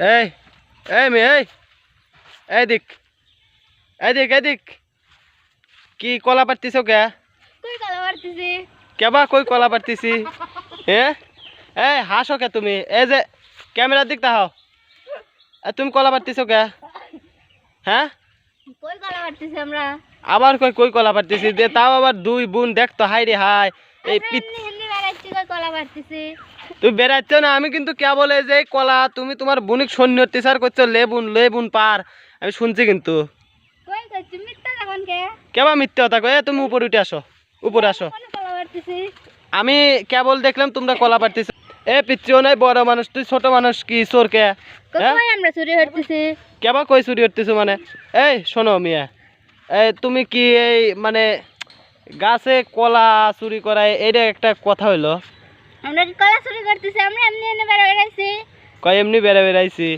এই এই মেয়ে এদিক এদিক এদিক কি কলা পারতিছ কে? কই কলা পারতেছি? কেবা কই কলা পারতিছি? হ্যাঁ এই হাসো কে তুমি? এই যে ক্যামেরার দিক তাহাও, তুমি কলা পারতিছ কে? হ্যাঁ কই কলা পারতেছি আমরা? আবার কই কই কলা পারতিছি দে, তাও আবার দুই বোন দেখতো। হাই রে হাই, এই আমরা এমনি এমনি বেড়াচ্ছি, কই কলা পারতেছি? তুমি বেড়াচ্ছ না, আমি কিন্তু কে বলে যে এই কলা তুমি তোমার বোনিক সৈন্য অত্যাচার করছো, লেবুন লেবুন পার, আমি শুনছি কিন্তু। কই কইছি মিথ্যা যখন কে? কেবা মিথ্যে কথা কয়ে? তুমি উপরে উঠে আসো, উপরে আসো। কোন কলা পারতেছি? আমি কেবল দেখলাম তোমরা কলা পারতেছ। এ পিচ্ছিও নাই, বড় মানুষ তুই, ছোট মানুষ কি চোর কে? হ্যাঁ কই আমরা চুরি করতেছি? কেবা কই চুরি করতেছো মানে? এই শোনো মিয়া, এই তুমি কি এই মানে গাছে কলা চুরি করায় এটা একটা কথা হইলো? আমরা কি কলা চুরি করতেছি? আমরা এমনি এমনি বেড়াচ্ছি। কয় এমনি বেড়ে বেড়াইছি?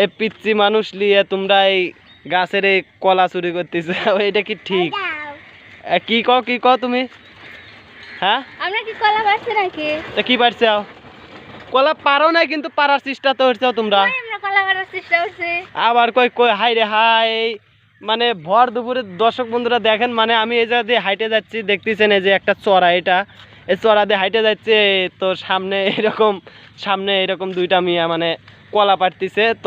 এই পিচ্ছি মানুষ নিয়ে তোমরা এই গাছের এই কলা চুরি করতেছ, এটা কি ঠিক? কি কও কি কও তুমি? হ্যাঁ আমরা কি কলা পারছি নাকি? তা কি পারছো? কলা পারো নাই কিন্তু পারার চেষ্টা তো হচ্ছে তোমরা। কই আমরা কলা পারার চেষ্টা করছি? আবার কই কই হাই রে হাই, মানে ভর দুপুরে দর্শক বন্ধুরা দেখেন, মানে আমি এই জায়গা দিয়ে হাইটে যাচ্ছি, দেখতেছেন এই যে একটা চড়া, এটা এই চড়া দিয়ে হাইটে যাচ্ছে, তো সামনে এরকম দুইটা মিয়া মানে কলা পারতিছে তো।